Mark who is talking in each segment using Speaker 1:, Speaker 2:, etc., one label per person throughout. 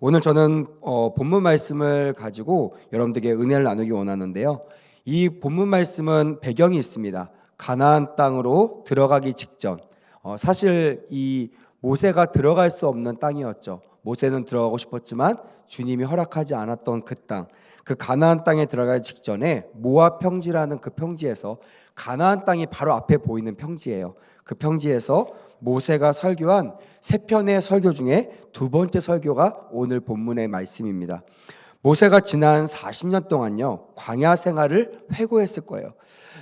Speaker 1: 오늘 저는 본문 말씀을 가지고 여러분들에게 은혜를 나누기 원하는데요. 이 본문 말씀은 배경이 있습니다. 가나안 땅으로 들어가기 직전, 사실 이 모세가 들어갈 수 없는 땅이었죠. 모세는 들어가고 싶었지만 주님이 허락하지 않았던 그 땅, 그 가나안 땅에 들어가기 직전에 모압 평지라는 그 평지에서, 가나안 땅이 바로 앞에 보이는 평지예요. 그 평지에서 모세가 설교한 세 편의 설교 중에 두 번째 설교가 오늘 본문의 말씀입니다. 모세가 지난 40년 동안요, 광야 생활을 회고했을 거예요.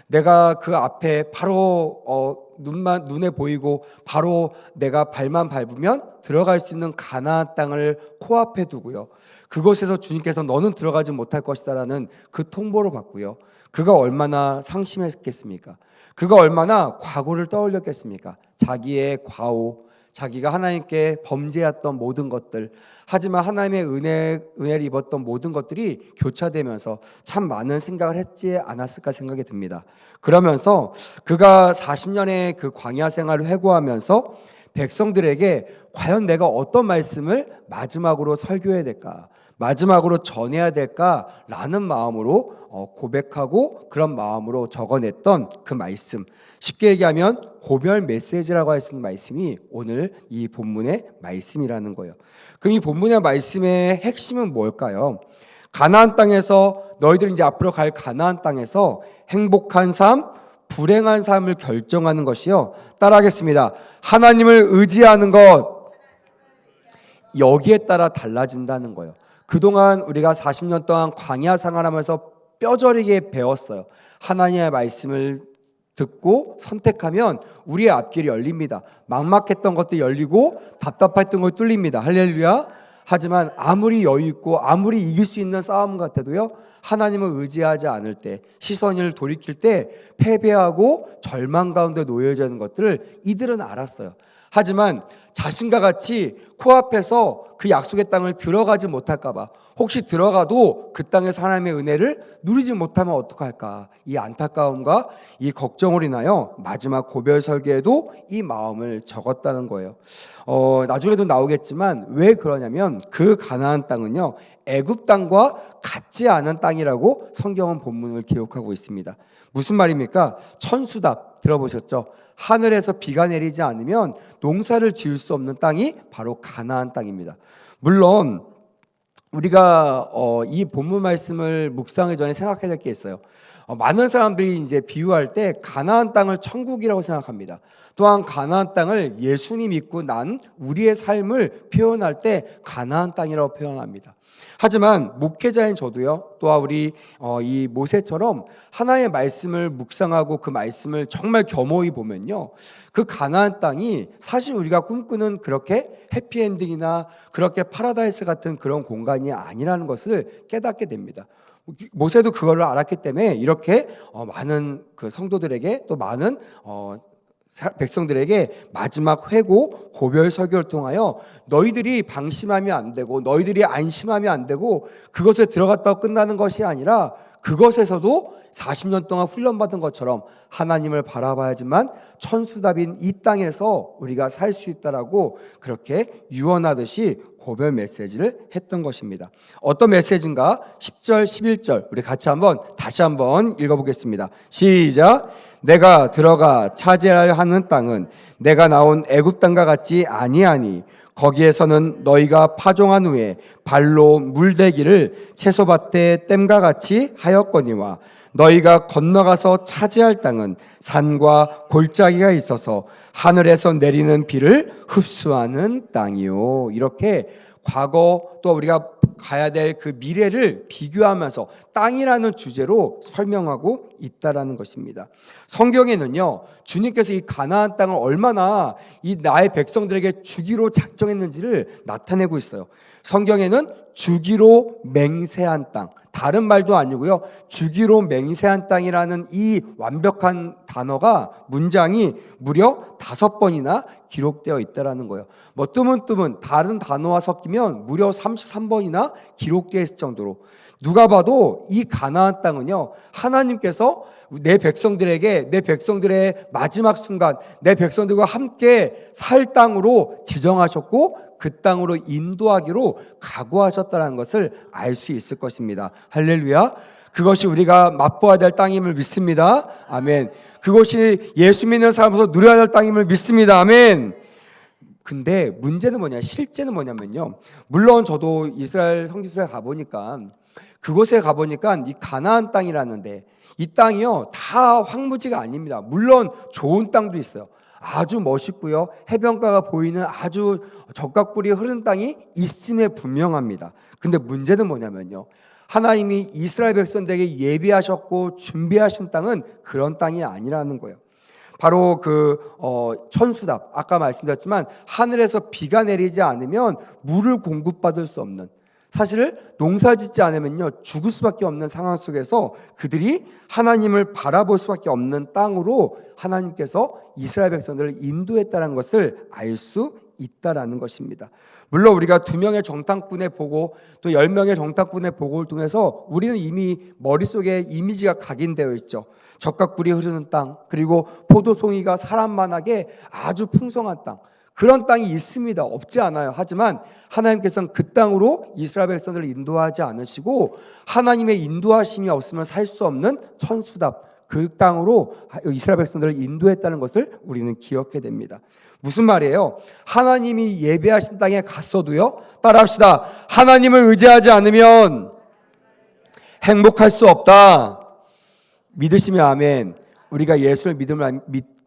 Speaker 1: 내가 그 앞에 바로 눈에 보이고 바로 내가 발만 밟으면 들어갈 수 있는 가나안 땅을 코앞에 두고요, 그곳에서 주님께서 너는 들어가지 못할 것이다라는 그 통보를 받고요, 그가 얼마나 상심했겠습니까? 그가 얼마나 과거를 떠올렸겠습니까? 자기의 과오, 자기가 하나님께 범죄했던 모든 것들, 하지만 하나님의 은혜를 입었던 모든 것들이 교차되면서 참 많은 생각을 했지 않았을까 생각이 듭니다. 그러면서 그가 40년의 그 광야 생활을 회고하면서 백성들에게 과연 내가 어떤 말씀을 마지막으로 설교해야 될까, 마지막으로 전해야 될까라는 마음으로 고백하고 그런 마음으로 적어냈던 그 말씀, 쉽게 얘기하면 고별 메시지라고 할 수 있는 말씀이 오늘 이 본문의 말씀이라는 거예요. 그럼 이 본문의 말씀의 핵심은 뭘까요? 가나안 땅에서, 너희들이 이제 앞으로 갈 가나안 땅에서 행복한 삶, 불행한 삶을 결정하는 것이요, 따라하겠습니다. 하나님을 의지하는 것, 여기에 따라 달라진다는 거예요. 그동안 우리가 40년 동안 광야 생활하면서 뼈저리게 배웠어요. 하나님의 말씀을 듣고 선택하면 우리의 앞길이 열립니다. 막막했던 것도 열리고 답답했던 것도 뚫립니다. 할렐루야. 하지만 아무리 여유 있고 아무리 이길 수 있는 싸움 같아도요, 하나님을 의지하지 않을 때, 시선을 돌이킬 때 패배하고 절망 가운데 놓여져 있는 것들을 이들은 알았어요. 하지만 자신과 같이 코앞에서 그 약속의 땅을 들어가지 못할까 봐, 혹시 들어가도 그 땅에서 하나님의 은혜를 누리지 못하면 어떡할까, 이 안타까움과 이 걱정을 인하여 마지막 고별 설교에도 이 마음을 적었다는 거예요. 나중에도 나오겠지만 왜 그러냐면 그 가나안 땅은요, 애굽 땅과 같지 않은 땅이라고 성경은 본문을 기록하고 있습니다. 무슨 말입니까? 천수답 들어보셨죠? 하늘에서 비가 내리지 않으면 농사를 지을 수 없는 땅이 바로 가나안 땅입니다. 물론 우리가 이 본문 말씀을 묵상하기 전에 생각해야 될 게 있어요. 많은 사람들이 이제 비유할 때 가나안 땅을 천국이라고 생각합니다. 또한 가나안 땅을 예수님 믿고 난 우리의 삶을 표현할 때 가나안 땅이라고 표현합니다. 하지만 목회자인 저도요, 또한 우리 이 모세처럼 하나의 말씀을 묵상하고 그 말씀을 정말 겸허히 보면요, 그 가나안 땅이 사실 우리가 꿈꾸는 그렇게 해피엔딩이나 그렇게 파라다이스 같은 그런 공간이 아니라는 것을 깨닫게 됩니다. 모세도 그걸 알았기 때문에 이렇게 많은 그 성도들에게, 또 많은 백성들에게 마지막 회고 고별 설교를 통하여 너희들이 방심하면 안 되고 너희들이 안심하면 안 되고 그것에 들어갔다고 끝나는 것이 아니라 그것에서도 40년 동안 훈련받은 것처럼 하나님을 바라봐야지만 천수답인 이 땅에서 우리가 살 수 있다라고 그렇게 유언하듯이 고별 메시지를 했던 것입니다. 어떤 메시지인가? 10절 11절 우리 같이 다시 한번 읽어보겠습니다. 시작. 내가 들어가 차지하려 하는 땅은 내가 나온 애굽 땅과 같지 아니하니 거기에서는 너희가 파종한 후에 발로 물대기를 채소밭에 댐과 같이 하였거니와 너희가 건너가서 차지할 땅은 산과 골짜기가 있어서 하늘에서 내리는 비를 흡수하는 땅이요. 이렇게 과거, 또 우리가 가야 될 그 미래를 비교하면서 땅이라는 주제로 설명하고 있다라는 것입니다. 성경에는요, 주님께서 이 가나안 땅을 얼마나 이 나의 백성들에게 주기로 작정했는지를 나타내고 있어요. 성경에는 주기로 맹세한 땅, 다른 말도 아니고요, 주기로 맹세한 땅이라는 이 완벽한 단어가, 문장이 무려 5번이나 기록되어 있다라는 거예요. 뭐 뜨문뜨문 다른 단어와 섞이면 무려 33번이나 기록되어 있을 정도로, 누가 봐도 이 가나안 땅은요, 하나님께서 내 백성들에게, 내 백성들의 마지막 순간 내 백성들과 함께 살 땅으로 지정하셨고 그 땅으로 인도하기로 각오하셨다는 것을 알 수 있을 것입니다. 할렐루야. 그것이 우리가 맛보아야 될 땅임을 믿습니다. 아멘. 그것이 예수 믿는 사람으로서 누려야 될 땅임을 믿습니다. 아멘. 근데 문제는 실제는 뭐냐면요. 물론 저도 이스라엘 성지순례 가보니까 그곳에 가보니까 이 가나안 땅이라는데 이 땅이요 다 황무지가 아닙니다. 물론 좋은 땅도 있어요. 아주 멋있고요. 해변가가 보이는 아주 적각불이 흐르는 땅이 있음에 분명합니다. 근데 문제는 뭐냐면요. 하나님이 이스라엘 백성들에게 예비하셨고 준비하신 땅은 그런 땅이 아니라는 거예요. 바로 천수답, 아까 말씀드렸지만 하늘에서 비가 내리지 않으면 물을 공급받을 수 없는, 사실 농사 짓지 않으면요 죽을 수밖에 없는 상황 속에서 그들이 하나님을 바라볼 수밖에 없는 땅으로 하나님께서 이스라엘 백성들을 인도했다는 것을 알 수 있다라는 것입니다. 물론 우리가 2명의 정탐꾼의 보고 또 10명의 정탐꾼의 보고를 통해서 우리는 이미 머릿속에 이미지가 각인되어 있죠. 적각불이 흐르는 땅, 그리고 포도송이가 사람만하게 아주 풍성한 땅, 그런 땅이 있습니다. 없지 않아요. 하지만 하나님께서는 그 땅으로 이스라엘 백성들을 인도하지 않으시고 하나님의 인도하심이 없으면 살 수 없는 천수답, 그 땅으로 이스라엘 백성들을 인도했다는 것을 우리는 기억해야 됩니다. 무슨 말이에요? 하나님이 예배하신 땅에 갔어도요, 따라합시다. 하나님을 의지하지 않으면 행복할 수 없다. 믿으시면 아멘. 우리가 예수를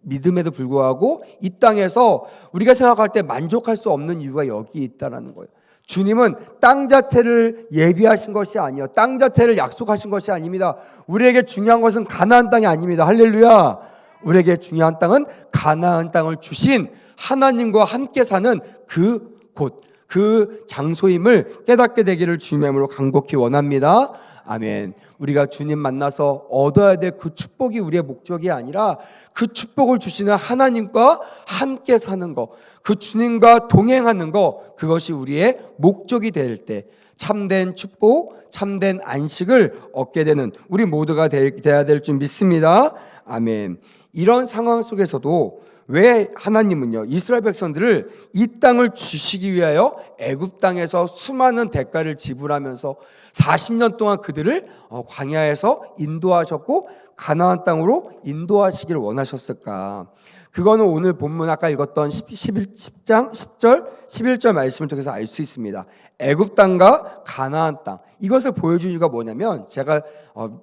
Speaker 1: 믿음에도 불구하고 이 땅에서 우리가 생각할 때 만족할 수 없는 이유가 여기 있다는 거예요. 주님은 땅 자체를 예비하신 것이 아니에요. 땅 자체를 약속하신 것이 아닙니다. 우리에게 중요한 것은 가나안 땅이 아닙니다. 할렐루야. 우리에게 중요한 땅은 가나안 땅을 주신 하나님과 함께 사는 그 곳, 그 장소임을 깨닫게 되기를 주님의 이름으로 간곡히 원합니다. 아멘. 우리가 주님 만나서 얻어야 될 그 축복이 우리의 목적이 아니라 그 축복을 주시는 하나님과 함께 사는 것, 그 주님과 동행하는 것, 그것이 우리의 목적이 될 때 참된 축복, 참된 안식을 얻게 되는 우리 모두가 되어야 될 줄 믿습니다. 아멘. 이런 상황 속에서도 왜 하나님은요 이스라엘 백성들을 이 땅을 주시기 위하여 애굽 땅에서 수많은 대가를 지불하면서 40년 동안 그들을 광야에서 인도하셨고 가나안 땅으로 인도하시기를 원하셨을까? 그거는 오늘 본문 아까 읽었던 10장 10절 11절 말씀을 통해서 알 수 있습니다. 애굽 땅과 가나안 땅, 이것을 보여준 이유가 뭐냐면 제가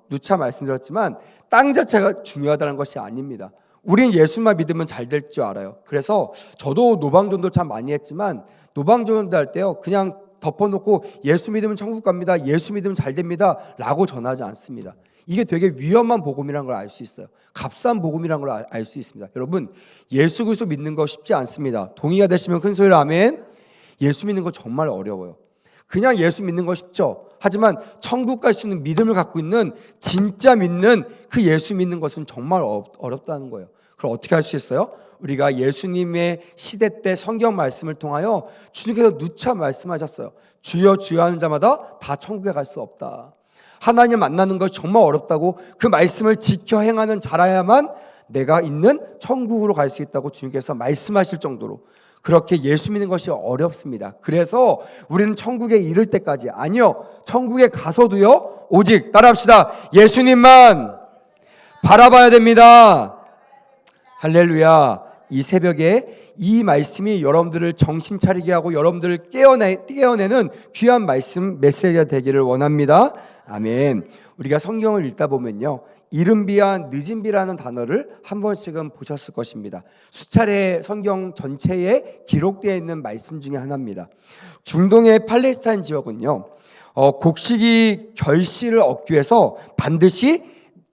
Speaker 1: 누차 말씀드렸지만 땅 자체가 중요하다는 것이 아닙니다. 우린 예수만 믿으면 잘 될 줄 알아요. 그래서 저도 노방전도 참 많이 했지만 노방전도 할 때요 그냥 덮어놓고 예수 믿으면 천국 갑니다, 예수 믿으면 잘 됩니다 라고 전하지 않습니다. 이게 되게 위험한 복음이라는 걸 알 수 있어요. 값싼 복음이라는 걸 알 수 있습니다. 여러분, 예수 그리스도 믿는 거 쉽지 않습니다. 동의가 되시면 큰 소리로 아멘. 예수 믿는 거 정말 어려워요. 그냥 예수 믿는 거 쉽죠. 하지만 천국 갈 수 있는 믿음을 갖고 있는 진짜 믿는 그 예수 믿는 것은 정말 어렵다는 거예요. 그럼 어떻게 할 수 있어요? 우리가 예수님의 시대 때 성경 말씀을 통하여 주님께서 누차 말씀하셨어요. 주여 주여 하는 자마다 다 천국에 갈 수 없다. 하나님 만나는 것이 정말 어렵다고, 그 말씀을 지켜 행하는 자라야만 내가 있는 천국으로 갈 수 있다고 주님께서 말씀하실 정도로 그렇게 예수 믿는 것이 어렵습니다. 그래서 우리는 천국에 이를 때까지, 아니요, 천국에 가서도요 오직 따라합시다, 예수님만 바라봐야 됩니다. 할렐루야. 이 새벽에 이 말씀이 여러분들을 정신 차리게 하고 여러분들을 깨어내는 귀한 말씀, 메시지가 되기를 원합니다. 아멘. 우리가 성경을 읽다 보면요, 이른비와 늦은비라는 단어를 한 번씩은 보셨을 것입니다. 수차례 성경 전체에 기록되어 있는 말씀 중에 하나입니다. 중동의 팔레스타인 지역은요, 곡식이 결실을 얻기 위해서 반드시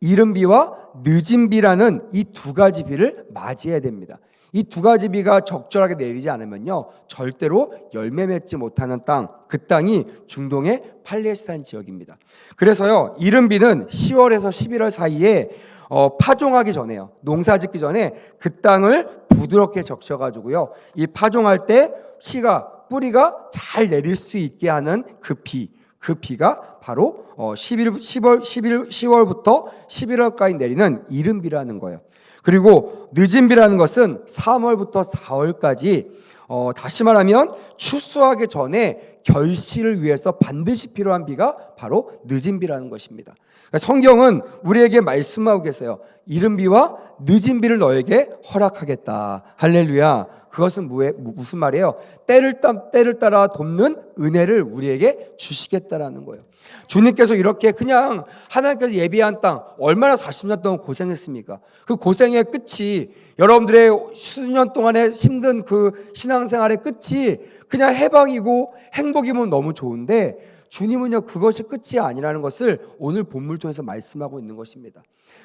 Speaker 1: 이른비와 늦은비라는 이 두 가지 비를 맞이해야 됩니다. 이 두 가지 비가 적절하게 내리지 않으면요 절대로 열매 맺지 못하는 땅, 그 땅이 중동의 팔레스타인 지역입니다. 그래서요 이른비는 10월에서 11월 사이에 파종하기 전에요, 농사 짓기 전에 그 땅을 부드럽게 적셔가지고요 이 파종할 때 뿌리가 잘 내릴 수 있게 하는 그 비가 바로 10월부터 11월까지 내리는 이른비라는 거예요. 그리고 늦은비라는 것은 3월부터 4월까지 다시 말하면 추수하기 전에 결실을 위해서 반드시 필요한 비가 바로 늦은 비라는 것입니다. 그러니까 성경은 우리에게 말씀하고 계세요. 이른 비와 늦은 비를 너에게 허락하겠다. 할렐루야. 그것은 무슨 말이에요? 때를 따라 돕는 은혜를 우리에게 주시겠다라는 거예요. 주님께서 이렇게 그냥 하나님께서 예비한 땅 얼마나 40년 동안 고생했습니까? 그 고생의 끝이 여러분들의 수년 동안의 힘든 그 신앙생활의 끝이 그냥 해방이고 행복이면 너무 좋은데 주님은요 그것이 끝이 아니라는 것을 오늘 본문을 통해서 말씀하고 있는 것입니다.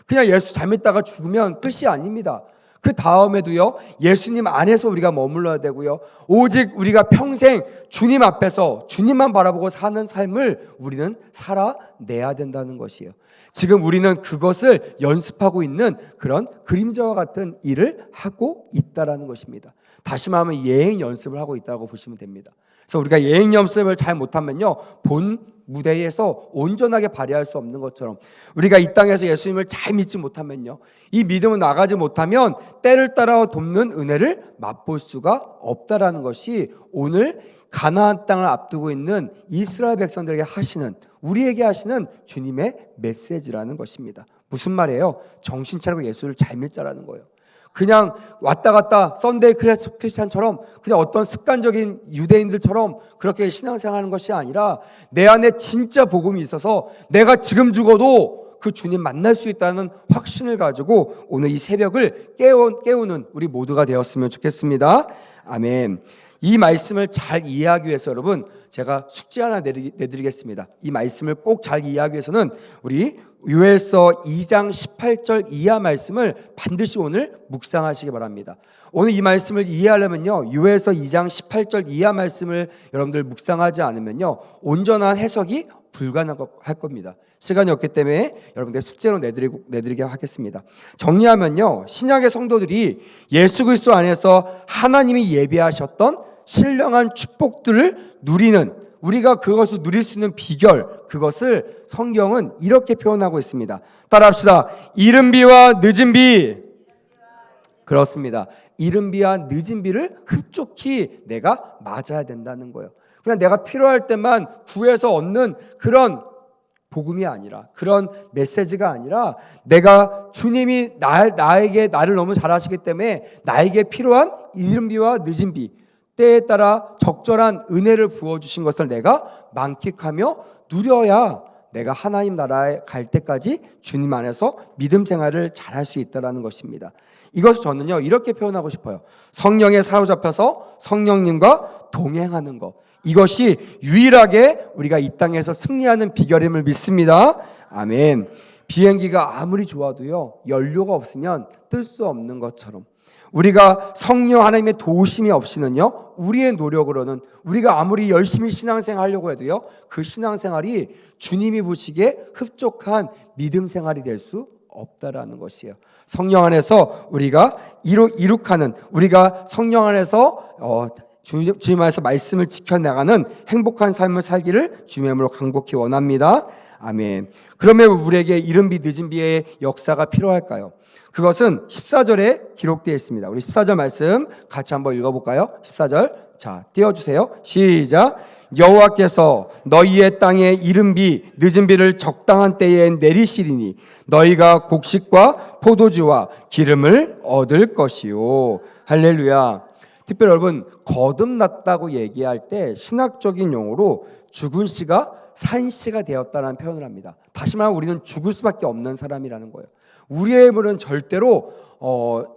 Speaker 1: 그냥 예수 잘 믿다가 죽으면 끝이 아닙니다. 그 다음에도요 예수님 안에서 우리가 머물러야 되고요 오직 우리가 평생 주님 앞에서 주님만 바라보고 사는 삶을 우리는 살아내야 된다는 것이에요. 지금 우리는 그것을 연습하고 있는 그런 그림자와 같은 일을 하고 있다라는 것입니다. 다시 말하면 예행 연습을 하고 있다고 보시면 됩니다. 그래서 우리가 예행 연습을 잘 못하면요 본 무대에서 온전하게 발휘할 수 없는 것처럼 우리가 이 땅에서 예수님을 잘 믿지 못하면요 이 믿음을 나가지 못하면 때를 따라 돕는 은혜를 맛볼 수가 없다라는 것이 오늘 가나안 땅을 앞두고 있는 이스라엘 백성들에게 하시는 우리에게 하시는 주님의 메시지라는 것입니다. 무슨 말이에요? 정신 차리고 예수를 잘 믿자라는 거예요. 그냥 왔다 갔다 썬데이 크리스찬처럼 그냥 어떤 습관적인 유대인들처럼 그렇게 신앙생활하는 것이 아니라 내 안에 진짜 복음이 있어서 내가 지금 죽어도 그 주님 만날 수 있다는 확신을 가지고 오늘 이 새벽을 깨우는 우리 모두가 되었으면 좋겠습니다. 아멘. 이 말씀을 잘 이해하기 위해서 여러분 제가 숙제 하나 내드리겠습니다. 이 말씀을 꼭 잘 이해하기 위해서는 우리 요엘서 2장 18절 이하 말씀을 반드시 오늘 묵상하시기 바랍니다. 오늘 이 말씀을 이해하려면요 요엘서 2장 18절 이하 말씀을 여러분들 묵상하지 않으면요 온전한 해석이 불가능할 겁니다. 시간이 없기 때문에 여러분들 숙제로 내드리게 하겠습니다. 정리하면요 신약의 성도들이 예수 그리스도 안에서 하나님이 예비하셨던 신령한 축복들을 누리는 우리가 그것을 누릴 수 있는 비결 그것을 성경은 이렇게 표현하고 있습니다. 따라합시다. 이른 비와 늦은 비. 그렇습니다. 이른 비와 늦은 비를 흡족히 내가 맞아야 된다는 거예요. 그냥 내가 필요할 때만 구해서 얻는 그런 복음이 아니라 그런 메시지가 아니라 내가 주님이 나를 너무 잘하시기 때문에 나에게 필요한 이른 비와 늦은 비 때에 따라 적절한 은혜를 부어주신 것을 내가 만끽하며 누려야 내가 하나님 나라에 갈 때까지 주님 안에서 믿음 생활을 잘할 수 있다는 것입니다. 이것을 저는요 이렇게 표현하고 싶어요. 성령에 사로잡혀서 성령님과 동행하는 것 이것이 유일하게 우리가 이 땅에서 승리하는 비결임을 믿습니다. 아멘. 비행기가 아무리 좋아도요 연료가 없으면 뜰 수 없는 것처럼 우리가 성령 하나님의 도우심이 없이는요 우리의 노력으로는 우리가 아무리 열심히 신앙생활 하려고 해도요 그 신앙생활이 주님이 보시기에 흡족한 믿음 생활이 될 수 없다라는 것이에요. 성령 안에서 우리가 이룩하는 우리가 성령 안에서 주님 안에서 말씀을 지켜나가는 행복한 삶을 살기를 주님의 이름으로 간곡히 원합니다. 아멘. 그러면 우리에게 이른 비 늦은 비의 역사가 필요할까요? 그것은 14절에 기록되어 있습니다. 우리 14절 말씀 같이 한번 읽어볼까요? 14절 자 띄워주세요. 시작. 여호와께서 너희의 땅에 이른 비 늦은 비를 적당한 때에 내리시리니 너희가 곡식과 포도주와 기름을 얻을 것이요. 할렐루야. 특별히 여러분 거듭났다고 얘기할 때 신학적인 용어로 죽은 씨가 산 씨가 되었다는 표현을 합니다. 다시 말하면 우리는 죽을 수밖에 없는 사람이라는 거예요. 우리의 힘은 절대로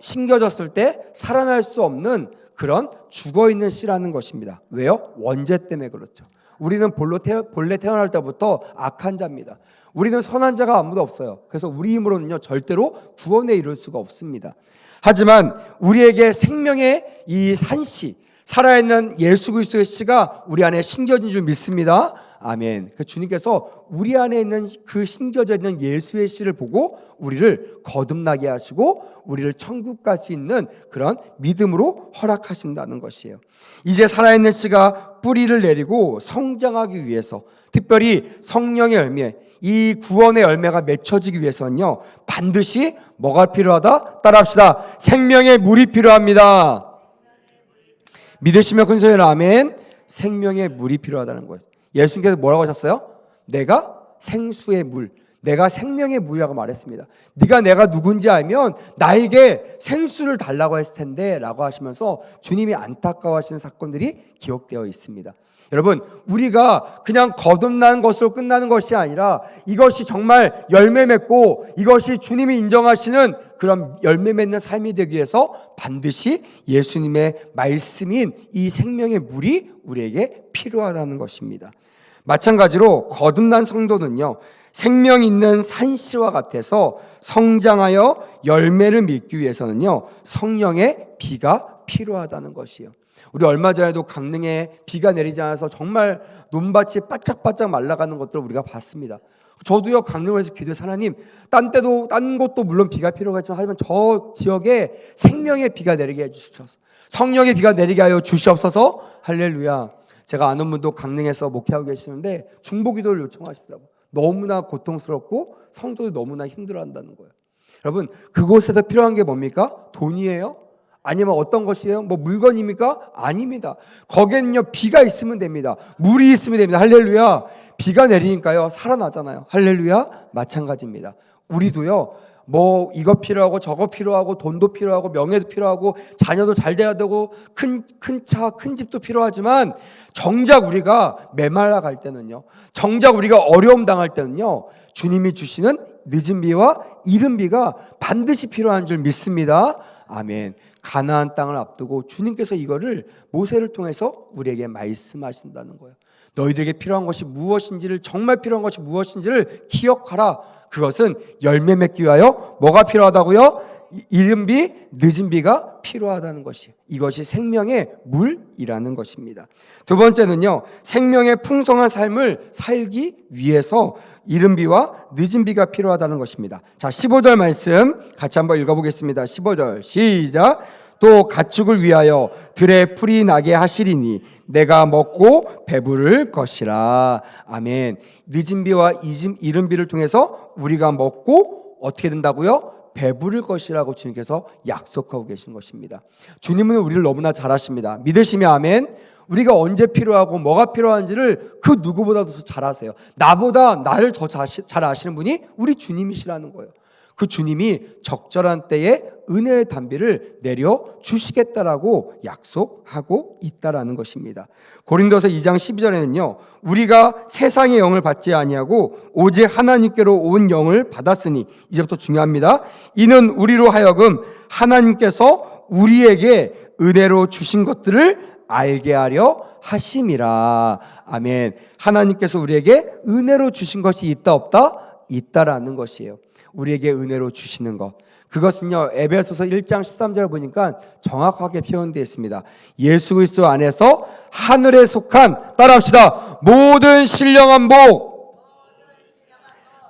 Speaker 1: 심겨졌을 때 살아날 수 없는 그런 죽어있는 씨라는 것입니다. 왜요? 원죄 때문에 그렇죠. 우리는 본래 태어날 때부터 악한 자입니다. 우리는 선한 자가 아무도 없어요. 그래서 우리 힘으로는요 절대로 구원에 이를 수가 없습니다. 하지만 우리에게 생명의 이 산씨 살아있는 예수 그리스도의 씨가 우리 안에 심겨진 줄 믿습니다. 아멘. 그 주님께서 우리 안에 있는 그 심겨져 있는 예수의 씨를 보고 우리를 거듭나게 하시고 우리를 천국 갈 수 있는 그런 믿음으로 허락하신다는 것이에요. 이제 살아있는 씨가 뿌리를 내리고 성장하기 위해서 특별히 성령의 열매 이 구원의 열매가 맺혀지기 위해서는요 반드시 뭐가 필요하다? 따라합시다. 생명의 물이 필요합니다. 믿으시면 큰 소리로 아멘. 생명의 물이 필요하다는 거예요. 예수님께서 뭐라고 하셨어요? 내가 생수의 물, 내가 생명의 물이라고 말했습니다. 네가 내가 누군지 알면 나에게 생수를 달라고 했을 텐데 라고 하시면서 주님이 안타까워하시는 사건들이 기록되어 있습니다. 여러분, 우리가 그냥 거듭난 것으로 끝나는 것이 아니라 이것이 정말 열매 맺고 이것이 주님이 인정하시는 그런 열매 맺는 삶이 되기 위해서 반드시 예수님의 말씀인 이 생명의 물이 우리에게 필요하다는 것입니다. 마찬가지로 거듭난 성도는요, 생명 있는 산씨와 같아서 성장하여 열매를 맺기 위해서는요, 성령의 비가 필요하다는 것이에요. 우리 얼마 전에도 강릉에 비가 내리지 않아서 정말 논밭이 바짝바짝 말라가는 것들을 우리가 봤습니다. 저도요, 강릉에서 기도해서 하나님, 딴 곳도 물론 비가 필요하지만 하지만 저 지역에 생명의 비가 내리게 해주시옵소서. 성령의 비가 내리게 하여 주시옵소서. 할렐루야. 제가 아는 분도 강릉에서 목회하고 계시는데 중보기도를 요청하시더라고요. 너무나 고통스럽고 성도들이 너무나 힘들어한다는 거예요. 여러분, 그곳에서 필요한 게 뭡니까? 돈이에요? 아니면 어떤 것이에요? 뭐 물건입니까? 아닙니다. 거기는요, 비가 있으면 됩니다. 물이 있으면 됩니다. 할렐루야. 비가 내리니까요, 살아나잖아요. 할렐루야. 마찬가지입니다. 우리도요, 뭐 이거 필요하고 저거 필요하고 돈도 필요하고 명예도 필요하고 자녀도 잘 돼야 되고 큰 차, 큰 집도 필요하지만 정작 우리가 메말라 갈 때는요, 정작 우리가 어려움 당할 때는요, 주님이 주시는 늦은 비와 이른 비가 반드시 필요한 줄 믿습니다. 아멘. 가나안 땅을 앞두고 주님께서 이거를 모세를 통해서 우리에게 말씀하신다는 거예요. 너희들에게 필요한 것이 무엇인지를, 정말 필요한 것이 무엇인지를 기억하라. 그것은 열매 맺기 위하여 뭐가 필요하다고요? 이른 비, 늦은 비가 필요하다는 것이, 이것이 생명의 물이라는 것입니다. 두 번째는요, 생명의 풍성한 삶을 살기 위해서 이른 비와 늦은 비가 필요하다는 것입니다. 자, 15절 말씀 같이 한번 읽어보겠습니다. 15절 시작. 또 가축을 위하여 들에 풀이 나게 하시리니 내가 먹고 배부를 것이라. 아멘. 늦은 비와 이른 비를 통해서 우리가 먹고 어떻게 된다고요? 배부를 것이라고 주님께서 약속하고 계신 것입니다. 주님은 우리를 너무나 잘 아십니다. 믿으시면 아멘. 우리가 언제 필요하고 뭐가 필요한지를 그 누구보다도 잘 아세요. 나보다 나를 더 잘 아시는 분이 우리 주님이시라는 거예요. 그 주님이 적절한 때에 은혜의 단비를 내려 주시겠다라고 약속하고 있다라는 것입니다. 고린도서 2장 12절에는요, 우리가 세상의 영을 받지 아니하고 오직 하나님께로 온 영을 받았으니, 이제부터 중요합니다. 이는 우리로 하여금 하나님께서 우리에게 은혜로 주신 것들을 알게 하려 하심이라. 아멘. 하나님께서 우리에게 은혜로 주신 것이 있다 없다? 있다라는 것이에요. 우리에게 은혜로 주시는 것, 그것은요, 에베소서 1장 13절을 보니까 정확하게 표현되어 있습니다. 예수 그리스도 안에서 하늘에 속한, 따라합시다, 모든 신령한 복.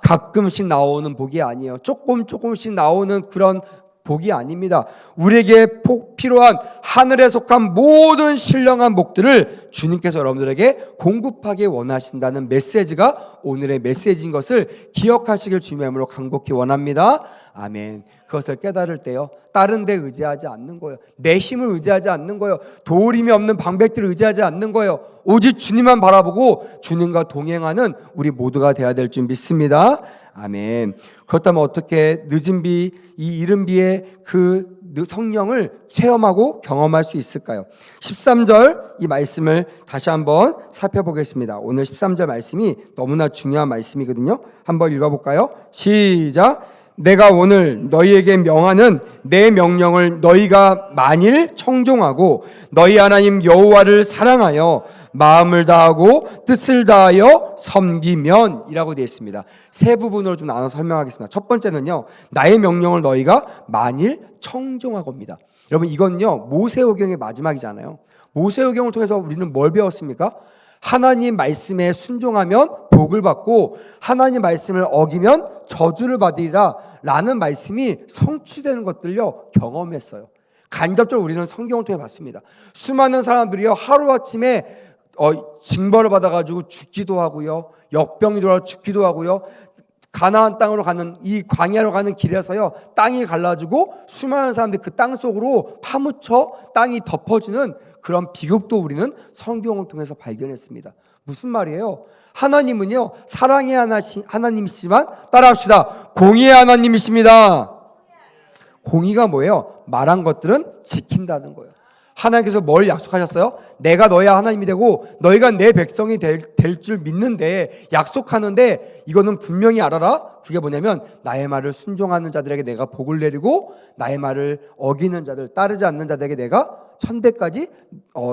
Speaker 1: 가끔씩 나오는 복이 아니에요. 조금씩 나오는 그런 복이 아닙니다. 우리에게 필요한 하늘에 속한 모든 신령한 복들을 주님께서 여러분들에게 공급하기 원하신다는 메시지가 오늘의 메시지인 것을 기억하시길 주님의 이름으로 간곡히 원합니다. 아멘. 그것을 깨달을 때요, 다른 데 의지하지 않는 거예요. 내 힘을 의지하지 않는 거예요. 도울임이 없는 방백들을 의지하지 않는 거예요. 오직 주님만 바라보고 주님과 동행하는 우리 모두가 되어야 될 줄 믿습니다. 아멘. 그렇다면 어떻게 늦은 비, 이 이른 비의 그 성령을 체험하고 경험할 수 있을까요? 13절 이 말씀을 다시 한번 살펴보겠습니다. 오늘 13절 말씀이 너무나 중요한 말씀이거든요. 한번 읽어볼까요? 시작. 내가 오늘 너희에게 명하는 내 명령을 너희가 만일 청종하고 너희 하나님 여호와를 사랑하여 마음을 다하고 뜻을 다하여 섬기면 이라고 되어 있습니다. 세 부분으로 좀 나눠 설명하겠습니다. 첫 번째는요, 나의 명령을 너희가 만일 청종하고입니다. 여러분, 이건요, 모세오경의 마지막이잖아요. 모세오경을 통해서 우리는 뭘 배웠습니까? 하나님 말씀에 순종하면 복을 받고 하나님 말씀을 어기면 저주를 받으리라 라는 말씀이 성취되는 것들요, 경험했어요. 간접적으로 우리는 성경을 통해 봤습니다. 수많은 사람들이요, 하루아침에 징벌을 받아가지고 죽기도 하고요, 역병이 돌아 죽기도 하고요, 가나안 땅으로 가는 이 광야로 가는 길에서요, 땅이 갈라지고 수많은 사람들이 그 땅 속으로 파묻혀 땅이 덮어지는 그런 비극도 우리는 성경을 통해서 발견했습니다. 무슨 말이에요? 하나님은요, 사랑의 하나님이시지만, 따라합시다, 공의의 하나님이십니다. 공의가 뭐예요? 말한 것들은 지킨다는 거예요. 하나님께서 뭘 약속하셨어요? 내가 너의 하나님이 되고 너희가 내 백성이 될 줄 믿는데, 약속하는데, 이거는 분명히 알아라. 그게 뭐냐면, 나의 말을 순종하는 자들에게 내가 복을 내리고 나의 말을 어기는 자들, 따르지 않는 자들에게 내가 천대까지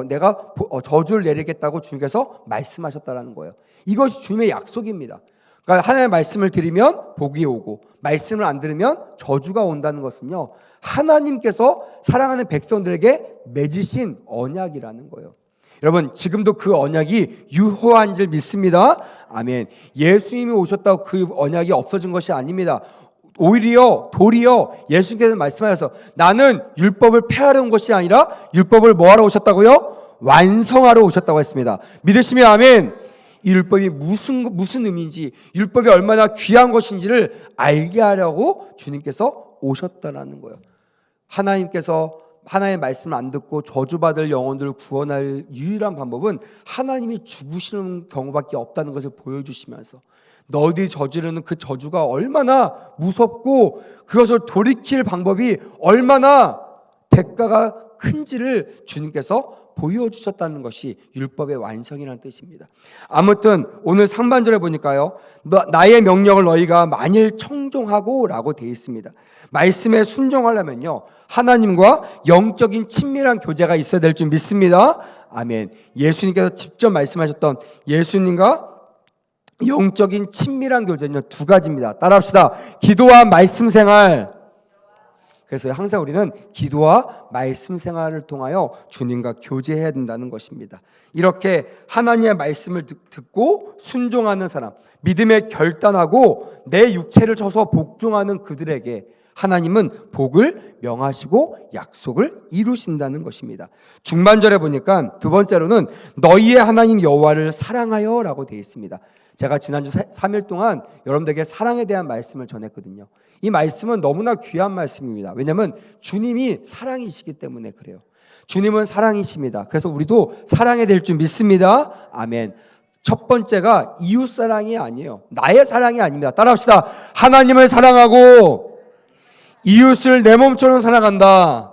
Speaker 1: 내가 저주를 내리겠다고 주님께서 말씀하셨다라는 거예요. 이것이 주님의 약속입니다. 그러니까 하나님의 말씀을 들으면 복이 오고 말씀을 안 들으면 저주가 온다는 것은요, 하나님께서 사랑하는 백성들에게 맺으신 언약이라는 거예요. 여러분, 지금도 그 언약이 유효한 줄 믿습니다. 아멘. 예수님이 오셨다고 그 언약이 없어진 것이 아닙니다. 오히려 도리어 예수님께서 말씀하셔서, 나는 율법을 폐하러 온 것이 아니라 율법을 뭐하러 오셨다고요? 완성하러 오셨다고 했습니다. 믿으시면 아멘. 이 율법이 무슨 의미인지, 율법이 얼마나 귀한 것인지를 알게 하려고 주님께서 오셨다라는 거예요. 하나님께서 하나님의 말씀을 안 듣고 저주받을 영혼들을 구원할 유일한 방법은 하나님이 죽으시는 경우밖에 없다는 것을 보여주시면서, 너희들이 저지르는 그 저주가 얼마나 무섭고 그것을 돌이킬 방법이 얼마나 대가가 큰지를 주님께서 보여주셨다는 것이 율법의 완성이라는 뜻입니다. 아무튼 오늘 상반절에 보니까요, 나의 명령을 너희가 만일 청종하고 라고 되어 있습니다. 말씀에 순종하려면요, 하나님과 영적인 친밀한 교제가 있어야 될 줄 믿습니다. 아멘. 예수님께서 직접 말씀하셨던 예수님과 영적인 친밀한 교제는 두 가지입니다. 따라합시다. 기도와 말씀 생활. 그래서 항상 우리는 기도와 말씀 생활을 통하여 주님과 교제해야 된다는 것입니다. 이렇게 하나님의 말씀을 듣고 순종하는 사람, 믿음에 결단하고 내 육체를 쳐서 복종하는 그들에게 하나님은 복을 명하시고 약속을 이루신다는 것입니다. 중반절에 보니까 두 번째로는 너희의 하나님 여호와를 사랑하여 라고 되어 있습니다. 제가 지난주 3일 동안 여러분들에게 사랑에 대한 말씀을 전했거든요. 이 말씀은 너무나 귀한 말씀입니다. 왜냐하면 주님이 사랑이시기 때문에 그래요. 주님은 사랑이십니다. 그래서 우리도 사랑해야 될 줄 믿습니다. 아멘. 첫 번째가 이웃 사랑이 아니에요. 나의 사랑이 아닙니다. 따라합시다. 하나님을 사랑하고 이웃을 내 몸처럼 사랑한다.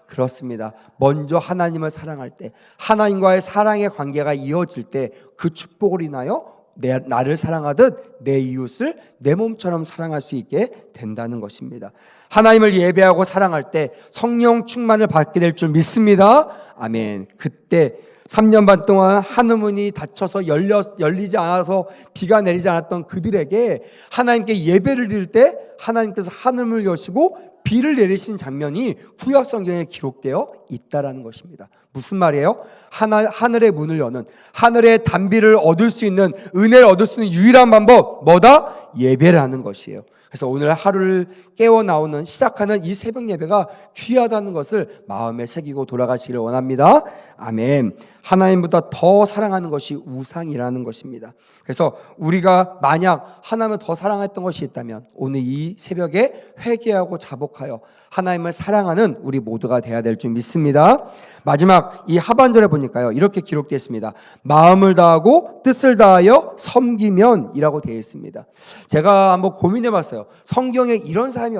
Speaker 1: 그렇습니다. 먼저 하나님을 사랑할 때, 하나님과의 사랑의 관계가 이어질 때 그 축복을 인하여 나를 사랑하듯 내 이웃을 내 몸처럼 사랑할 수 있게 된다는 것입니다. 하나님을 예배하고 사랑할 때 성령 충만을 받게 될 줄 믿습니다. 아멘. 그때 3년 반 동안 하늘문이 닫혀서 열리지 않아서 비가 내리지 않았던 그들에게 하나님께 예배를 드릴 때 하나님께서 하늘문을 여시고 비를 내리시는 장면이 구약 성경에 기록되어 있다라는 것입니다. 무슨 말이에요? 하늘의 문을 여는, 하늘의 단비를 얻을 수 있는, 은혜를 얻을 수 있는 유일한 방법 뭐다? 예배를 하는 것이에요. 그래서 오늘 하루를 깨워 나오는, 시작하는 이 새벽 예배가 귀하다는 것을 마음에 새기고 돌아가시기를 원합니다. 아멘. 하나님보다 더 사랑하는 것이 우상이라는 것입니다. 그래서 우리가 만약 하나님을 더 사랑했던 것이 있다면 오늘 이 새벽에 회개하고 자복하여 하나님을 사랑하는 우리 모두가 되어야 될 줄 믿습니다. 마지막 이 하반절에 보니까요, 이렇게 기록되어 있습니다. 마음을 다하고 뜻을 다하여 섬기면이라고 되어 있습니다. 제가 한번 고민해 봤어요. 성경에 이런 사람이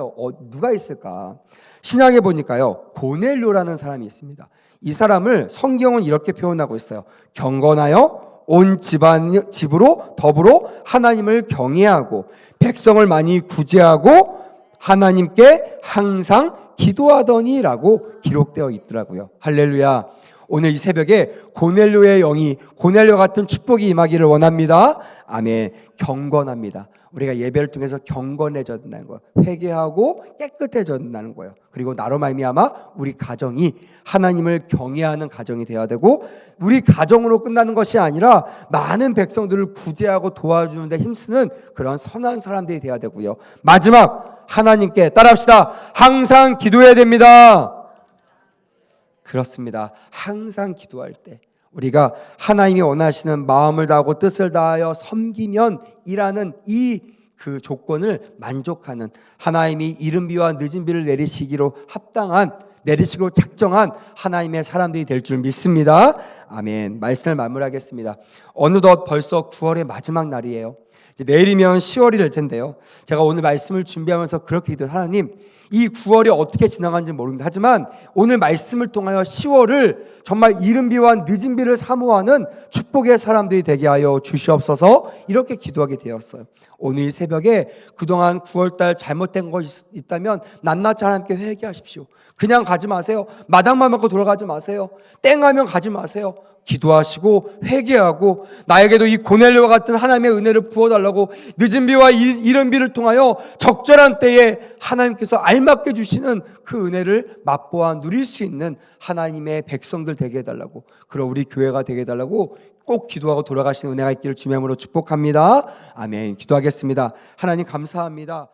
Speaker 1: 누가 있을까? 신약에 보니까요, 고넬료라는 사람이 있습니다. 이 사람을 성경은 이렇게 표현하고 있어요. 경건하여 온 집으로 더불어 하나님을 경외하고 백성을 많이 구제하고 하나님께 항상 기도하더니라고 기록되어 있더라고요. 할렐루야. 오늘 이 새벽에 고넬료의 영이, 고넬료 같은 축복이 임하기를 원합니다. 아멘. 경건합니다. 우리가 예배를 통해서 경건해져야 된다는 거예요. 회개하고 깨끗해져야 된다는 거예요. 그리고 나로 말미암아 우리 가정이 하나님을 경외하는 가정이 되어야 되고, 우리 가정으로 끝나는 것이 아니라 많은 백성들을 구제하고 도와주는 데 힘쓰는 그런 선한 사람들이 되어야 되고요. 마지막, 하나님께 따라합시다. 항상 기도해야 됩니다. 그렇습니다. 항상 기도할 때 우리가 하나님이 원하시는 마음을 다하고 뜻을 다하여 섬기면 이라는 이 그 조건을 만족하는, 하나님이 이른 비와 늦은 비를 내리시기로 합당한, 내리시기로 작정한 하나님의 사람들이 될 줄 믿습니다. 아멘. 말씀을 마무리하겠습니다. 어느덧 벌써 9월의 마지막 날이에요. 이제 내일이면 10월이 될 텐데요. 제가 오늘 말씀을 준비하면서 그렇게 기도해요. 하나님, 이 9월이 어떻게 지나간지 모릅니다. 하지만 오늘 말씀을 통하여 10월을 정말 이른 비와 늦은 비를 사모하는 축복의 사람들이 되게 하여 주시옵소서, 이렇게 기도하게 되었어요. 오늘 이 새벽에 그동안 9월달 잘못된 거 있다면 낱낱이 하나님께 회개하십시오. 그냥 가지 마세요. 마당만 맞고 돌아가지 마세요. 땡하면 가지 마세요. 기도하시고 회개하고, 나에게도 이 고넬료와 같은 하나님의 은혜를 부어달라고, 늦은 비와 이른 비를 통하여 적절한 때에 하나님께서 알맞게 주시는 그 은혜를 맛보아 누릴 수 있는 하나님의 백성들 되게 해달라고, 그럼 우리 교회가 되게 해달라고 꼭 기도하고 돌아가시는 은혜가 있기를 주님으로 축복합니다. 아멘. 기도하겠습니다. 하나님 감사합니다.